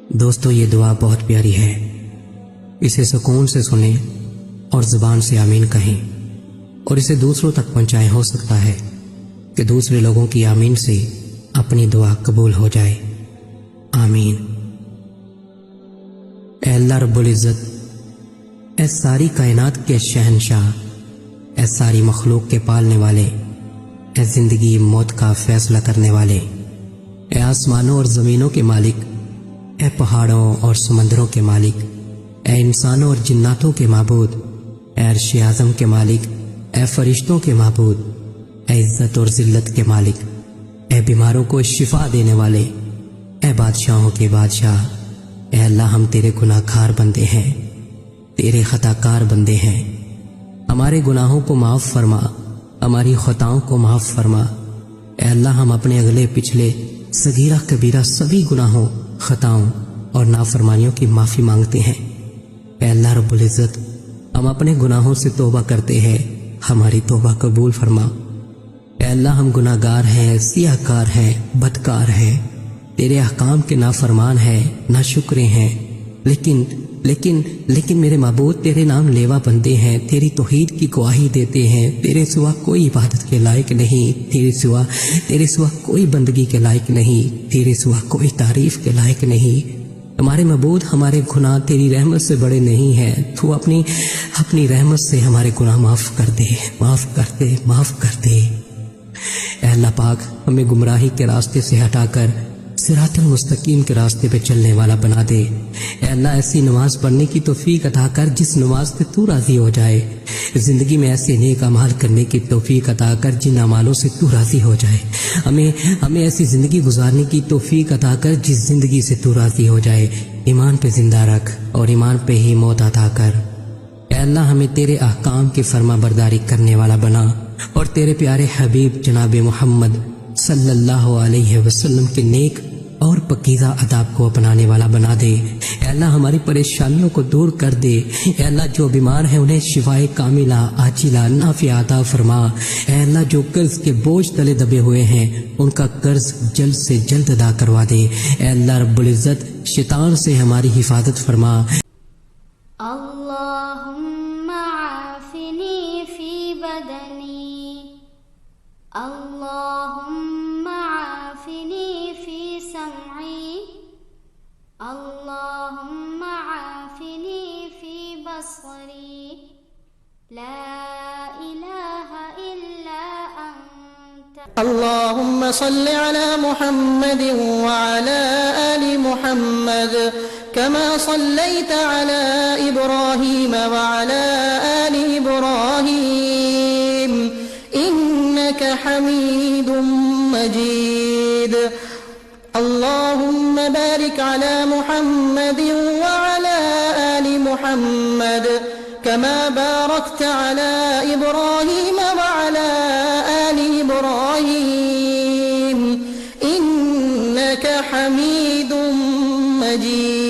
دوستو یہ دعا بہت پیاری ہے، اسے سکون سے سنیں اور زبان سے آمین کہیں اور اسے دوسروں تک پہنچائیں۔ ہو سکتا ہے کہ دوسرے لوگوں کی آمین سے اپنی دعا قبول ہو جائے۔ آمین۔ اے اللہ رب العزت، اے ساری کائنات کے شہنشاہ، اے ساری مخلوق کے پالنے والے، اے زندگی موت کا فیصلہ کرنے والے، اے آسمانوں اور زمینوں کے مالک، اے پہاڑوں اور سمندروں کے مالک، اے انسانوں اور جناتوں کے معبود، اے عرش اعظم کے مالک، اے فرشتوں کے معبود، اے عزت اور ذلت کے مالک، اے بیماروں کو شفا دینے والے، اے بادشاہوں کے بادشاہ، اے اللہ ہم تیرے گناہ گار بندے ہیں، تیرے خطا کار بندے ہیں، ہمارے گناہوں کو معاف فرما، ہماری خطاؤں کو معاف فرما۔ اے اللہ ہم اپنے اگلے پچھلے صغیرہ کبیرہ سبھی گناہوں، خطاؤں اور نافرمانیوں کی معافی مانگتے ہیں۔ اے اللہ رب العزت، ہم اپنے گناہوں سے توبہ کرتے ہیں، ہماری توبہ قبول فرما۔ اے اللہ ہم گناہ گار ہیں، سیاہ کار ہیں، بدکار ہیں، تیرے احکام کے نافرمان ہیں، ناشکرے ہیں، لیکن میرے معبود تیرے نام لیوا بندے ہیں، تیری توحید کی گواہی دیتے ہیں، تیرے سوا کوئی عبادت کے لائق نہیں، تیرے سوا کوئی بندگی کے لائق نہیں، تیرے سوا کوئی تعریف کے لائق نہیں۔ ہمارے معبود، ہمارے گناہ تیری رحمت سے بڑے نہیں ہیں، تو اپنی رحمت سے ہمارے گناہ معاف کر دے، معاف کر دے، معاف کر دے۔ اے اللہ پاک، ہمیں گمراہی کے راستے سے ہٹا کر صراط المستقیم کے راستے پہ چلنے والا بنا دے۔ اے اللہ ایسی نماز پڑھنے کی توفیق عطا کر جس نماز پہ تو راضی ہو جائے، زندگی میں ایسے نیک اعمال کرنے کی توفیق عطا کر جن اعمالوں سے تو راضی ہو جائے۔ ہمیں ایسی زندگی گزارنے کی توفیق عطا کر جس زندگی سے تو راضی ہو جائے۔ ایمان پہ زندہ رکھ اور ایمان پہ ہی موت عطا کر۔ اے اللہ ہمیں تیرے احکام کی فرما برداری کرنے والا بنا اور تیرے پیارے حبیب جناب محمد صلی اللہ علیہ وسلم کے نیک اور پکیزہ آداب کو اپنانے والا بنا دے۔ اے اللہ ہماری پریشانیوں کو دور کر دے۔ اے اللہ جو بیمار ہیں انہیں شفائے کاملہ عاجلہ نافعہ عطا فرما۔ اے اللہ جو قرض کے بوجھ تلے دبے ہوئے ہیں ان کا قرض جلد سے جلد ادا کروا دے۔ اے اللہ رب العزت شیطان سے ہماری حفاظت فرما۔ اللہم عافنی فی بدنی، اللہم عافنی فی سمعی، اللہم عافنی فی بصری، لا الہ الا انت۔ اللهم صل على محمد وعلى آل محمد كما صليت على إبراهيم وعلى آل إبراهيم إنك حميد مجيد۔ اللهم بارك على محمد وعلى آل محمد كما باركت على إبراهيم وعلى آل إبراهيم إنك حميد مجيد۔